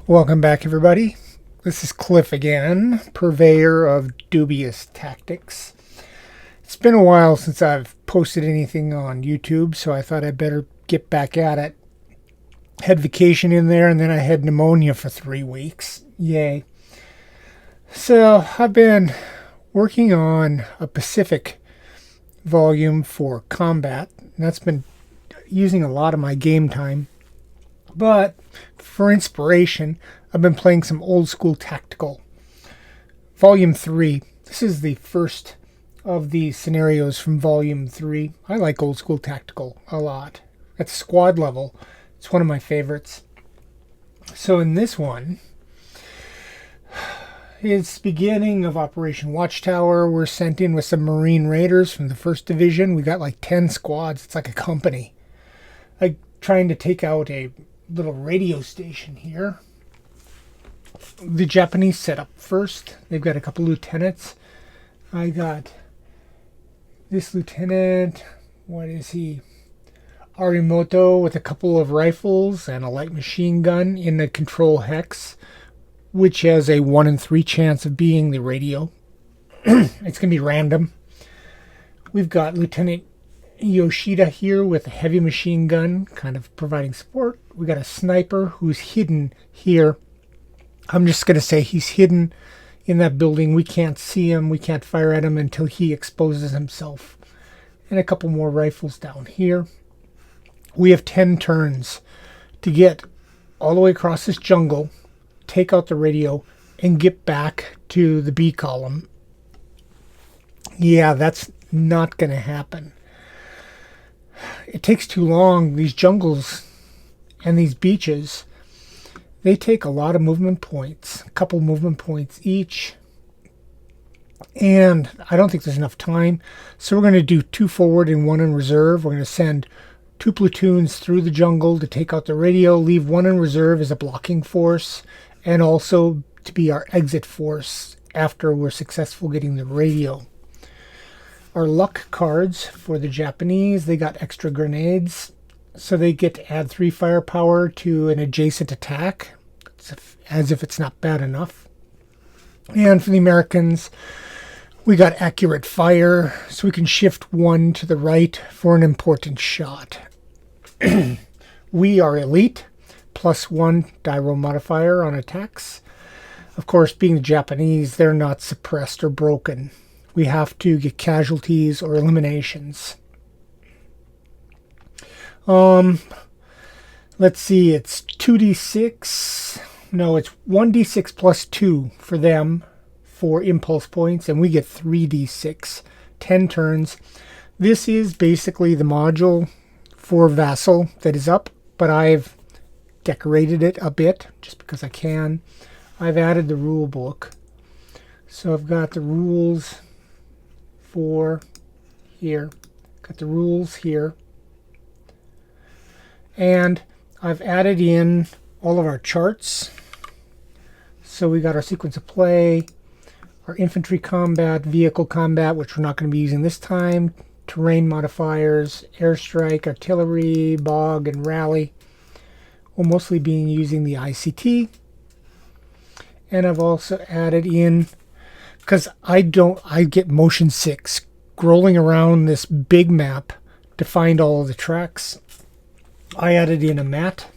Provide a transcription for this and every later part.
Welcome back, everybody. This is Cliff again, purveyor of dubious tactics. It's been a while since I've posted anything on YouTube, so I thought I'd better get back at it. Had vacation in there, and then I had pneumonia for 3 weeks. Yay. So I've been working on a Pacific volume for combat, and that's been using a lot of my game time. But for inspiration, I've been playing some old school tactical. Volume 3. This is the first of the scenarios from Volume 3. I like old school tactical a lot. At squad level, it's one of my favorites. So in this one, it's beginning of Operation Watchtower. We're sent in with some Marine Raiders from the 1st Division. We got like 10 squads. It's like a company. Like trying to take out a little radio station here. The Japanese set up first. They've got a couple lieutenants. I got this lieutenant. What is he? Arimoto with a couple of rifles and a light machine gun in the control hex, which has a 1 in 3 chance of being the radio. It's going to be random. We've got Lieutenant Yoshida here with a heavy machine gun, kind of providing support. We got a sniper who's hidden here. I'm just going to say he's hidden in that building. We can't see him. We can't fire at him until he exposes himself. And a couple more rifles down here. We have 10 turns to get all the way across this jungle, take out the radio, and get back to the B column. Yeah, that's not going to happen. It takes too long. These jungles and these beaches, they take a lot of movement points, a couple movement points each. And I don't think there's enough time. So we're going to do 2 forward and 1 in reserve. We're going to send 2 platoons through the jungle to take out the radio, leave 1 in reserve as a blocking force, and also to be our exit force after we're successful getting the radio. Our luck cards for the Japanese, they got extra grenades, so they get to add 3 firepower to an adjacent attack, as if it's not bad enough. And for the Americans, we got accurate fire, so we can shift 1 to the right for an important shot. We are elite, +1 die roll modifier on attacks. Of course, being the Japanese, they're not suppressed or broken. We have to get casualties or eliminations. Let's see, it's 2d6. No, it's 1d6 plus 2 for them for impulse points, and we get 3d6, 10 turns. This is basically the module for Vassal that is up, but I've decorated it a bit just because I can. I've added the rule book. So I've got the rules for here, got the rules here, and I've added in all of our charts. So we got our sequence of play, our infantry combat, vehicle combat, which we're not going to be using this time, terrain modifiers, airstrike, artillery, bog, and rally. We'll mostly be using the ICT. And I've also added in, because I get motion sick scrolling around this big map to find all of the tracks. I added in a mat.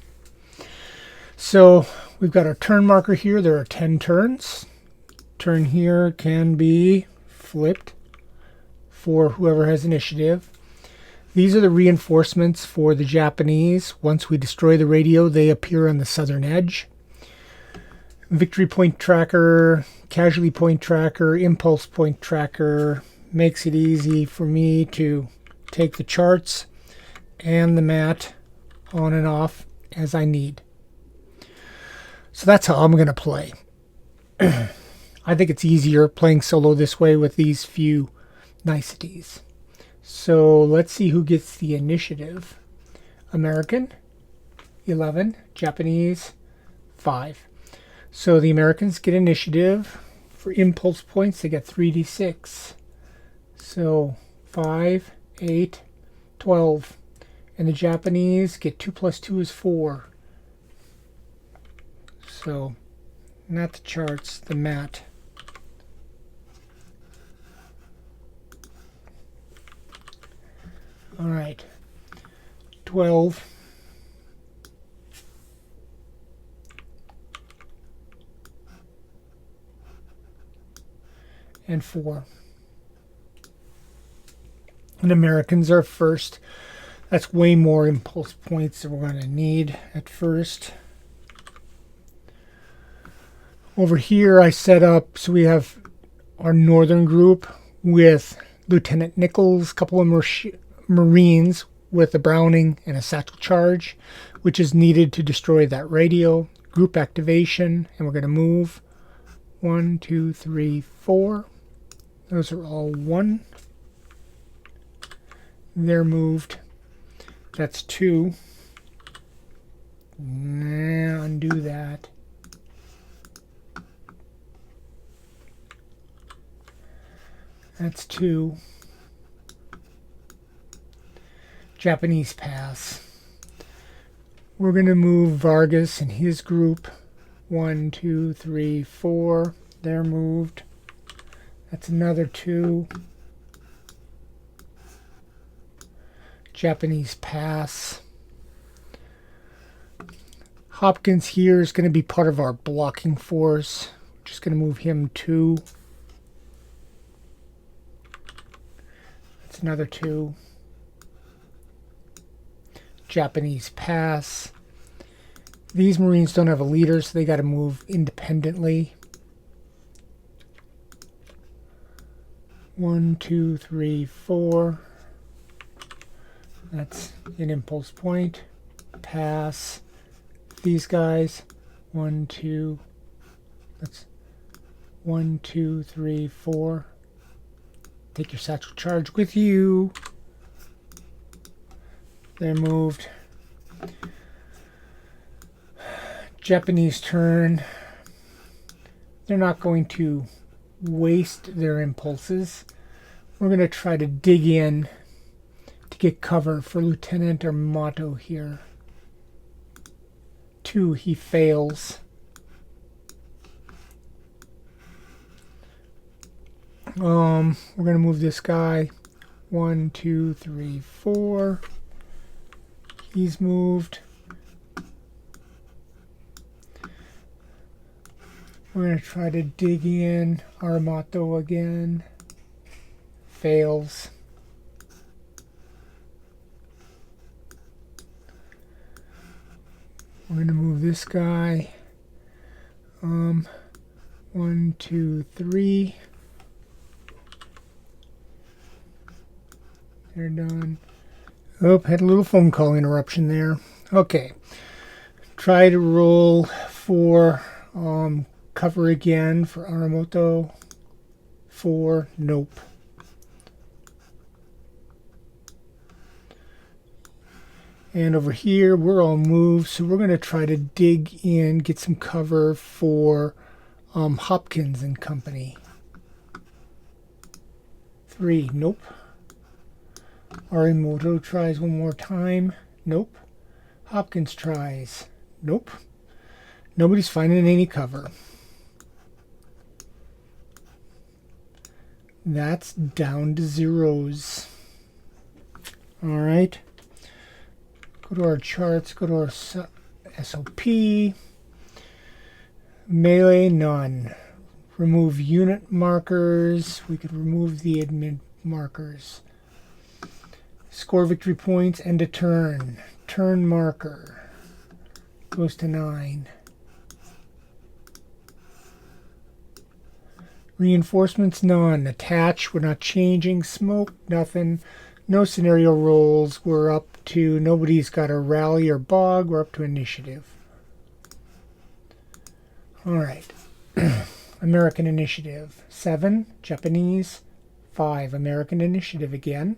So we've got our turn marker here. There are 10 turns. Turn here can be flipped for whoever has initiative. These are the reinforcements for the Japanese. Once we destroy the radio, they appear on the southern edge. Victory point tracker, casualty point tracker, impulse point tracker makes it easy for me to take the charts and the mat on and off as I need. So that's how I'm going to play. I think it's easier playing solo this way with these few niceties. So let's see who gets the initiative. American, 11. Japanese, 5. So the Americans get initiative. For impulse points, they get 3d6. So 5, 8, 12. And the Japanese get 2 plus 2 is 4. So, not the charts, the mat. All right, 12. And 4. And Americans are first. That's way more impulse points than we're going to need at first. Over here I set up so we have our northern group with Lieutenant Nichols, a couple of Marines with a Browning and a satchel charge, which is needed to destroy that radio. Group activation, and we're going to move 1, 2, 3, 4. Those are all 1. They're moved. That's 2. Undo that. That's 2. Japanese pass. We're going to move Vargas and his group. 1, 2, 3, 4. They're moved. That's another 2. Japanese pass. Hopkins here is going to be part of our blocking force. Just going to move him 2. That's another 2. Japanese pass. These Marines don't have a leader, so they got to move independently. 1, 2, 3, 4. That's an impulse point. Pass. These guys. 1, 2. That's 1, 2, 3, 4. Take your satchel charge with you. They're moved. Japanese turn. They're not going to waste their impulses. We're going to try to dig in to get cover for Lieutenant Armato here. 2, he fails. We're going to move this guy. 1, 2, 3, 4. He's moved. We're going to try to dig in. Armato again. Fails. We're going to move this guy. 1, 2, 3. They're done. Oh, had a little phone call interruption there. Okay. Try to roll for cover again for Armato. 4. Nope. And over here, we're all moved, so we're going to try to dig in, get some cover for Hopkins and company. 3. Nope. Arimoto tries one more time. Nope. Hopkins tries. Nope. Nobody's finding any cover. That's down to zeros. All right. Go to our charts. Go to our SOP. Melee, none. Remove unit markers. We could remove the admin markers. Score victory points. End of turn. Turn marker. Goes to 9. Reinforcements, none. Attach, we're not changing. Smoke, nothing. No scenario rolls. We're up to, nobody's got a rally or bog. We're up to initiative. All right. American initiative. 7. Japanese. 5. American initiative again.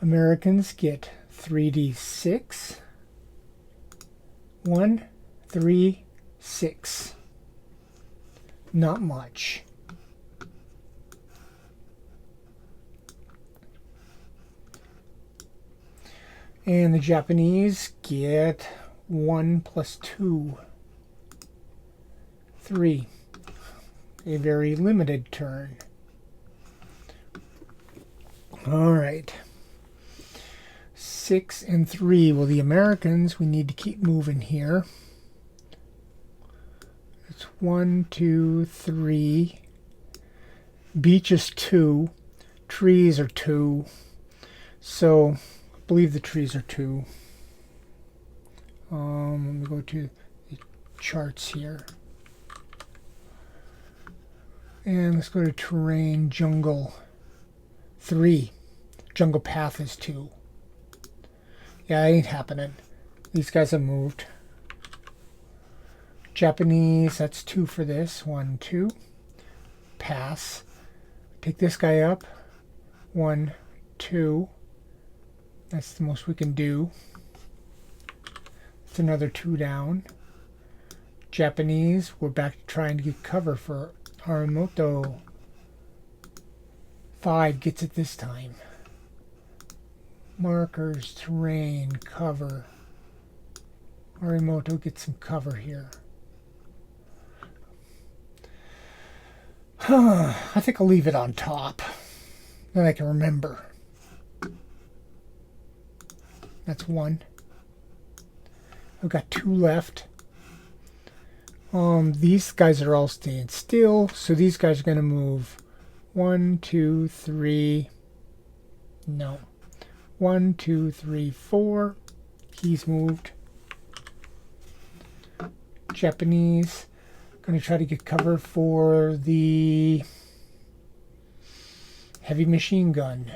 Americans get 3d6. 1, 3, 6. Not much. And the Japanese get 1 plus 2. 3. A very limited turn. All right. 6 and 3. Well, the Americans, we need to keep moving here. It's 1, 2, 3. Beach is 2. Trees are 2. So, I believe the trees are 2. Let me go to the charts here. And let's go to terrain, jungle, 3. Jungle path is 2. Yeah, it ain't happening. These guys have moved. Japanese, that's 2 for this. 1, 2. Pass. Take this guy up. 1, 2. That's the most we can do. It's another 2 down. Japanese, we're back to trying to get cover for Arimoto. 5 gets it this time. Markers, terrain, cover. Arimoto gets some cover here. I think I'll leave it on top. Then I can remember. That's 1. I've got 2 left. These guys are all staying still, so these guys are going to move. 1, 2, 3. No. 1, 2, 3, 4. He's moved. Japanese. Going to try to get cover for the heavy machine gun.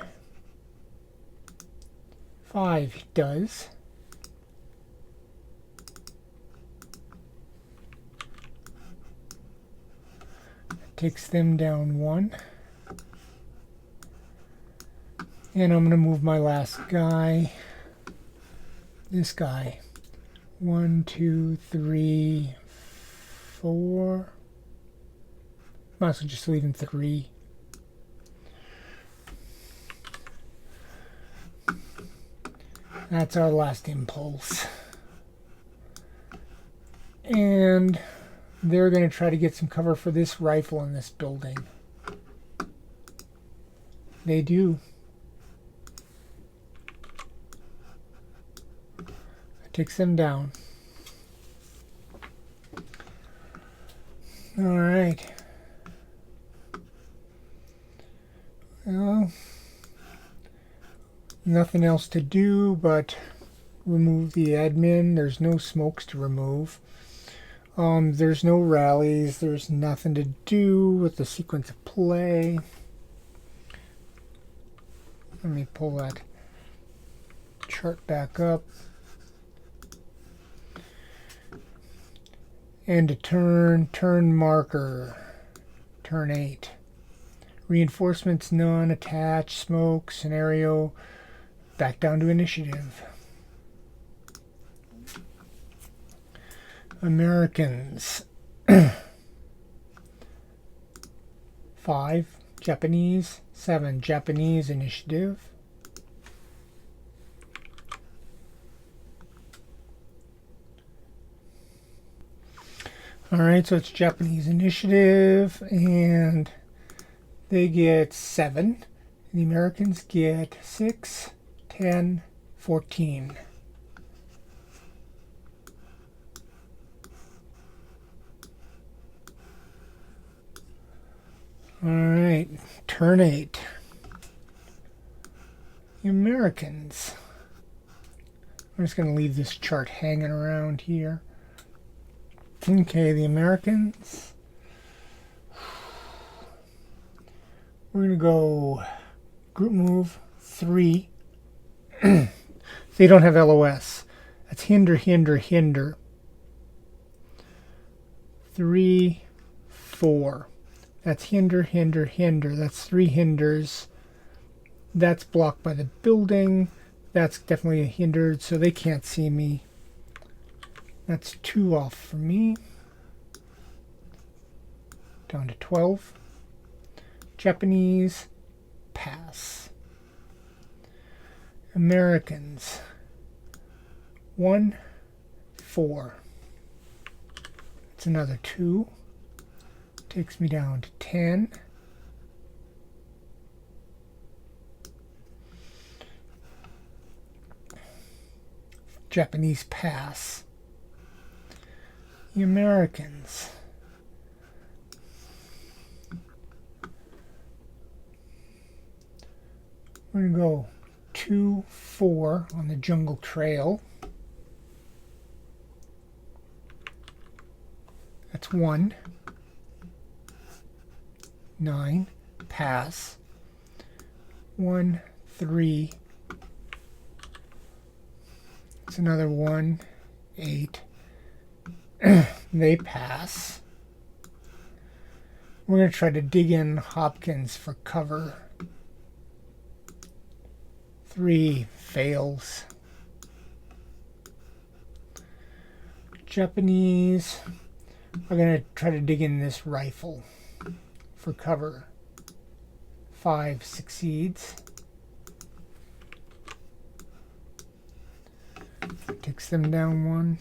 5 he does. Takes them down 1. And I'm going to move my last guy. This guy. 1, 2, 3, 4. Might as well just leave him 3. That's our last impulse. And they're going to try to get some cover for this rifle in this building. They do. It takes them down. All right. Well, nothing else to do but remove the admin. There's no smokes to remove. There's no rallies. There's nothing to do with the sequence of play. Let me pull that chart back up. End of turn. Turn marker. Turn 8. Reinforcements none. Attach. Smoke. Scenario. Back down to initiative. Americans. 5. Japanese. 7. Japanese initiative. Alright, so it's Japanese initiative, and they get 7. The Americans get 6, 10, 14. Alright, turn 8. The Americans. I'm just going to leave this chart hanging around here. Okay, the Americans. We're going to go group move 3. They don't have LOS. That's hinder, hinder, hinder. 3, 4. That's hinder, hinder, hinder. That's 3 hinders. That's blocked by the building. That's definitely hindered, so they can't see me. That's 2 off for me. Down to 12. Japanese, pass. Americans, 1, 4. It's another 2. Takes me down to 10. Japanese pass. The Americans. We're going to go 2-4 on the jungle trail. That's 1. 9. Pass. 1, 3. It's another 1, 8. They pass. We're going to try to dig in Hopkins for cover. 3 fails. Japanese are going to try to dig in this rifle for cover. 5 succeeds. Takes them down 1.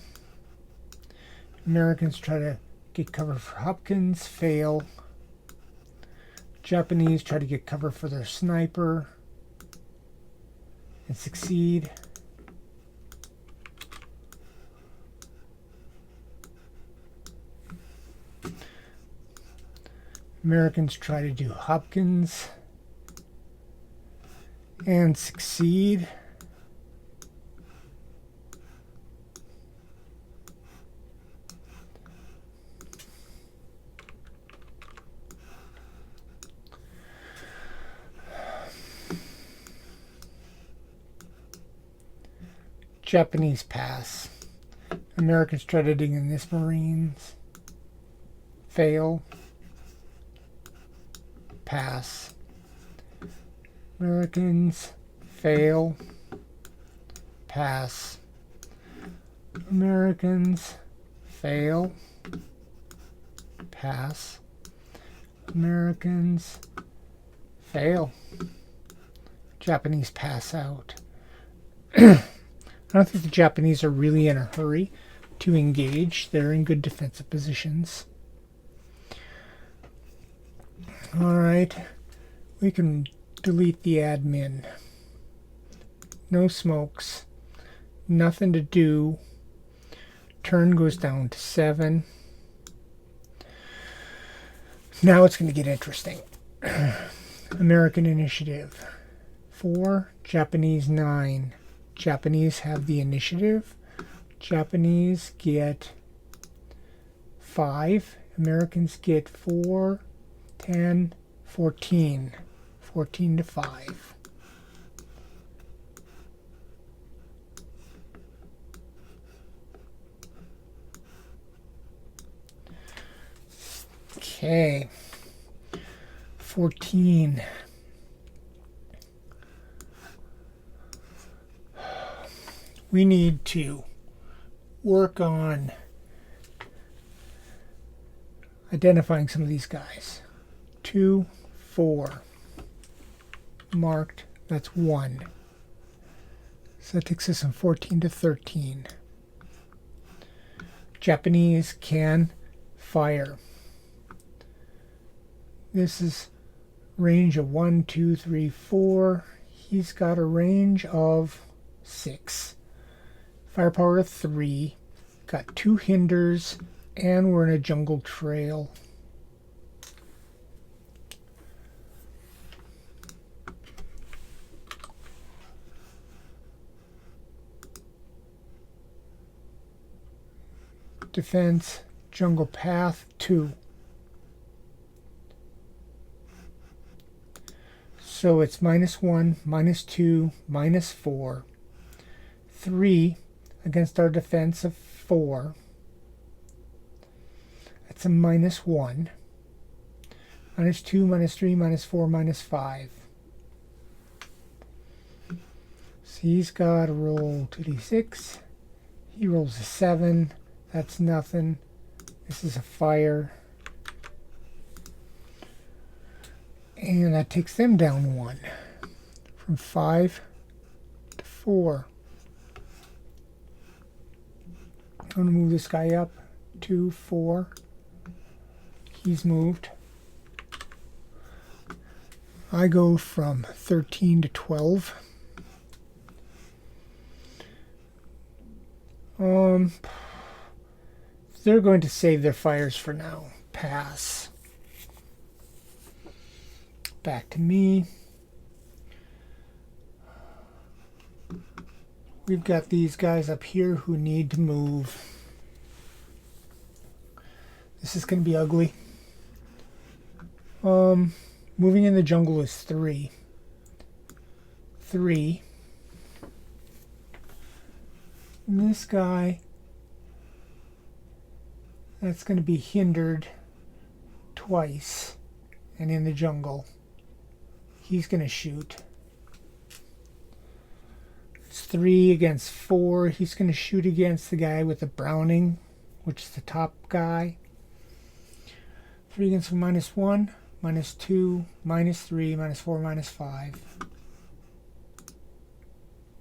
Americans try to get cover for Hopkins, fail. Japanese try to get cover for their sniper and succeed. Americans try to do Hopkins and succeed. Japanese pass. Americans try to dig in this Marines. Fail. Pass. Americans fail. Pass. Americans fail. Pass. Americans fail. Japanese pass out. I don't think the Japanese are really in a hurry to engage. They're in good defensive positions. Alright, we can delete the admin. No smokes. Nothing to do. Turn goes down to 7. Now it's going to get interesting. American initiative. 4, Japanese 9. Japanese have the initiative. Japanese get 5. Americans get 4, 10, 14. 14 to 5. Okay. 14. We need to work on identifying some of these guys. 2, 4. Marked. That's 1. So that takes us from 14 to 13. Japanese can fire. This is range of 1, 2, 3, 4. He's got a range of 6. Firepower of 3. Got 2 hinders, and we're in a jungle trail. Defense, jungle path, 2. So it's -1, -2, -4. 3 against our defense of 4. That's a -1. -2, -3, -4, -5. So he's got to roll 2d6. He rolls a 7. That's nothing. This is a fire. And that takes them down 1. From 5 to 4. I'm going to move this guy up. 2, 4. He's moved. I go from 13 to 12. They're going to save their fires for now. Pass. Back to me. We've got these guys up here who need to move. This is going to be ugly. Moving in the jungle is 3. 3. And this guy, that's going to be hindered twice. And in the jungle, he's going to shoot. It's 3 against 4. He's going to shoot against the guy with the Browning, which is the top guy. 3 against -1, -2, -3, -4, -5.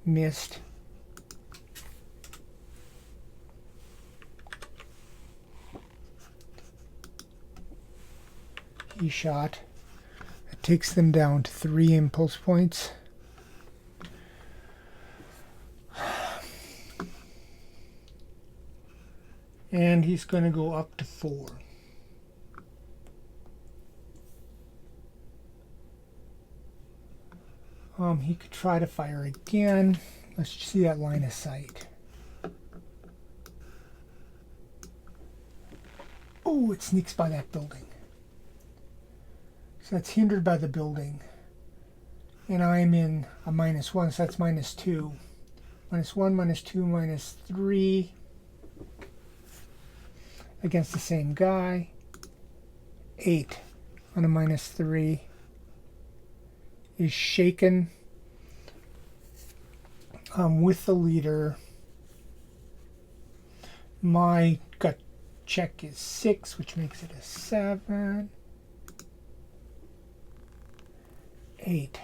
Missed. He shot. It takes them down to 3 impulse points. And he's going to go up to 4. He could try to fire again. Let's see that line of sight. Oh, it sneaks by that building. So that's hindered by the building. And I'm in a -1, so that's -2. -1, -2, -3. Against the same guy. 8 on a -3. Is shaken with the leader. My gut check is 6, which makes it a 7. 8.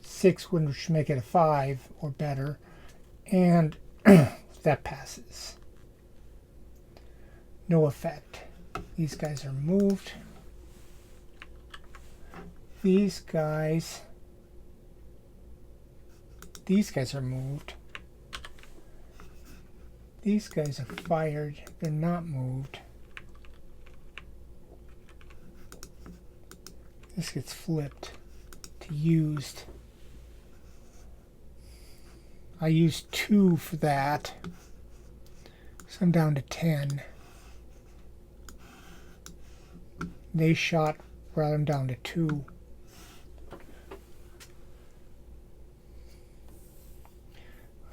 6 would make it a 5 or better. And that passes. No effect. These guys are moved. These guys are moved. These guys are fired. They're not moved. This gets flipped to used. I used 2 for that. So I'm down to 10. They shot, brought them down to 2.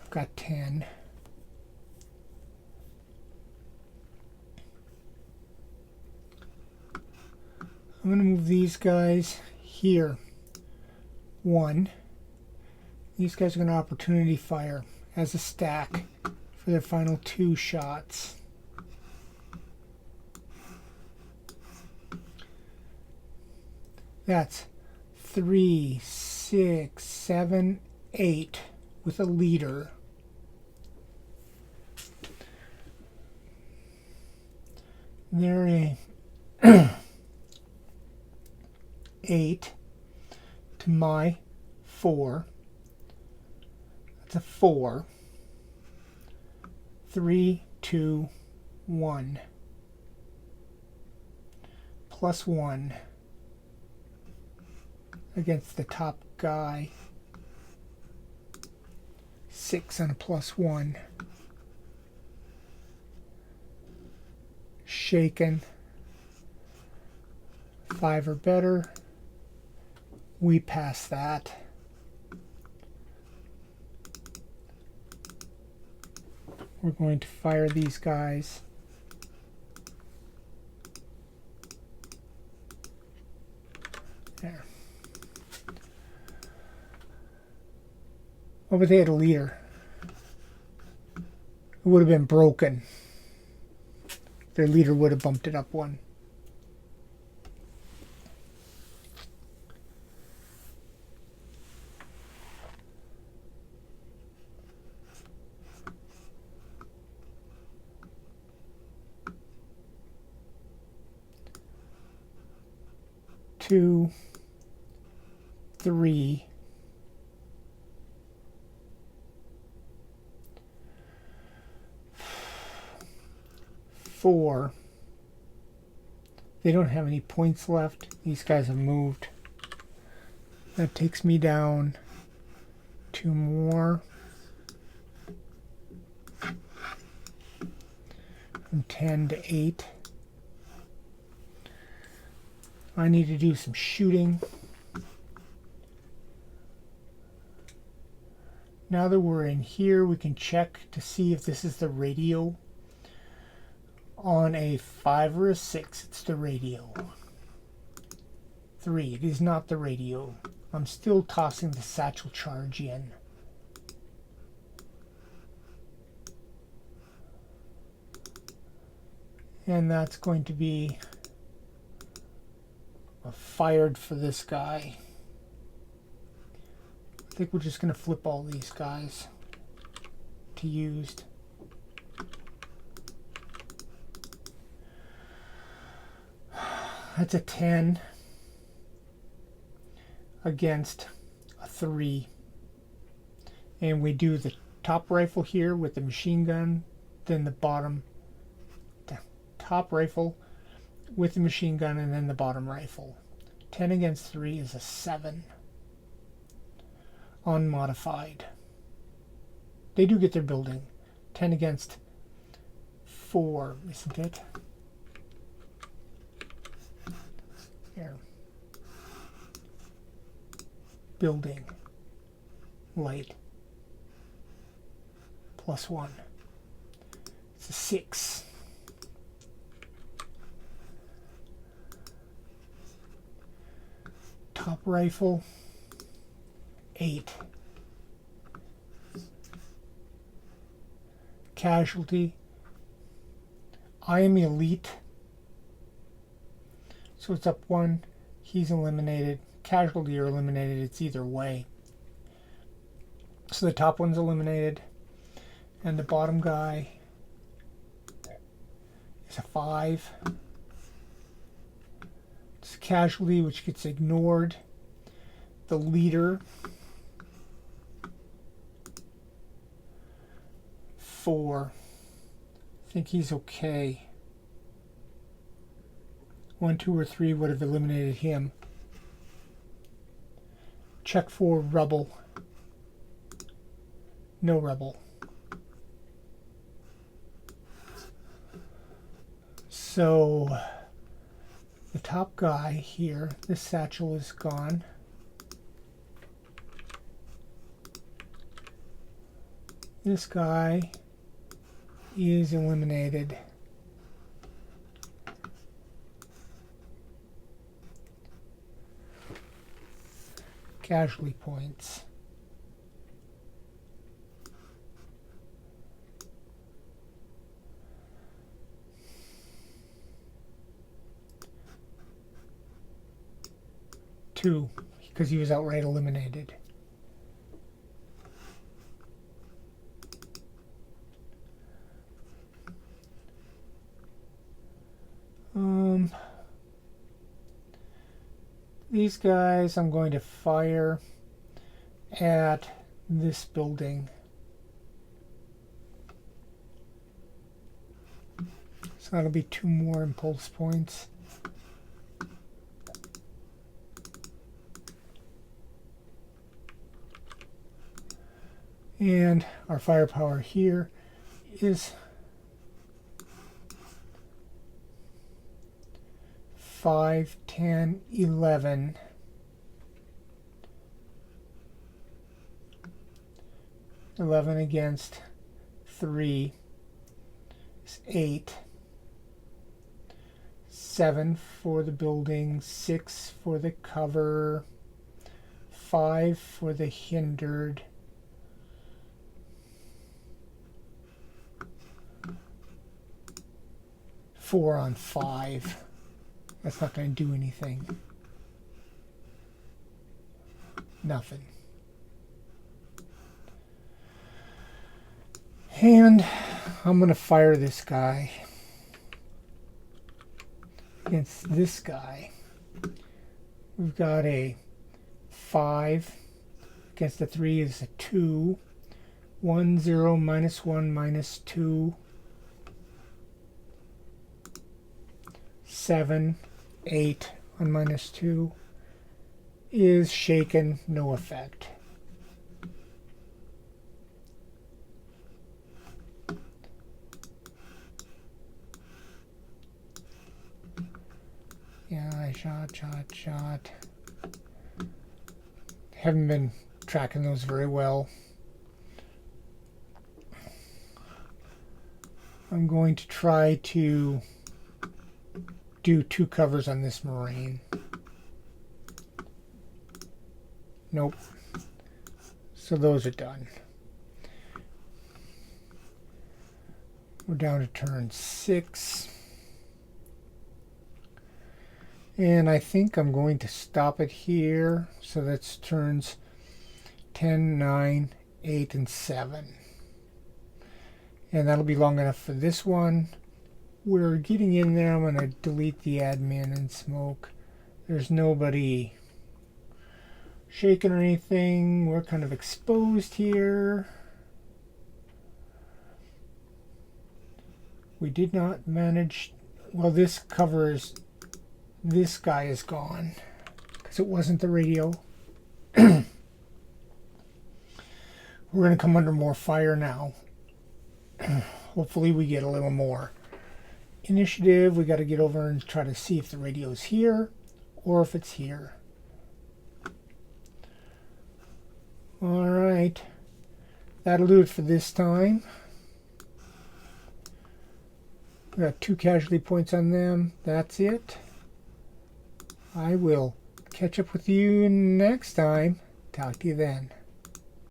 I've got 10. I'm going to move these guys here. 1. These guys are going to opportunity fire as a stack for their final 2 shots. That's 3, 6, 7, 8 with a leader. They're a 8 to my 4. That's a 4. 3, 2, 1. +1 against the top guy. 6 on a +1. Shaken. 5 or better. We pass that. We're going to fire these guys. There. Oh, but they had a leader. It would have been broken. Their leader would have bumped it up 1. 2, 3, 4. They don't have any points left. These guys have moved. That takes me down 2 more. From 10 to 8. I need to do some shooting. Now that we're in here, we can check to see if this is the radio. On a 5 or a 6, it's the radio. 3, it is not the radio. I'm still tossing the satchel charge in. And that's going to be fired for this guy. I think we're just going to flip all these guys to used. That's a 10 against a 3. And we do the top rifle here with the machine gun, then the bottom, the top rifle with the machine gun, and then the bottom rifle. 10 against 3 is a 7. Unmodified. They do get their building. 10 against 4, isn't it? Here. Building. Light. +1. It's a 6. Top rifle. 8. Casualty. I am elite. So it's up 1. He's eliminated. Casualty are eliminated. It's either way. So the top one's eliminated. And the bottom guy is a 5. It's casualty, which gets ignored. The leader, 4. I think he's okay. 1, 2, or 3 would have eliminated him. Check for rebel. No rebel. So the top guy here, this satchel is gone. This guy is eliminated. Casualty points. Two, because he was outright eliminated. These guys I'm going to fire at this building. So that'll be 2 more impulse points. And our firepower here is 5, 10, 11. 11 against 3 is 8. 7 for the building, 6 for the cover, 5 for the hindered. Four on 5. That's not going to do anything. Nothing. And I'm going to fire this guy against this guy. We've got a 5 against the 3 is a 2. 1, 0, minus 1, minus 2. 7, 8 on minus 2 is shaken, no effect. Yeah, I shot. Haven't been tracking those very well. I'm going to try to do 2 covers on this Marine. Nope. So those are done. We're down to turn 6. And I think I'm going to stop it here. So that's turns 10, 9, 8, and 7. And that'll be long enough for this one. We're getting in there. I'm going to delete the admin and smoke. There's nobody shaking or anything. We're kind of exposed here. We did not manage. Well, this covers. This guy is gone because it wasn't the radio. We're going to come under more fire now. Hopefully we get a little more initiative. We got to get over and try to see if the radio's here or if it's here. All right, that'll do it for this time. We got 2 casualty points on them. That's it. I will catch up with you next time. Talk to you then.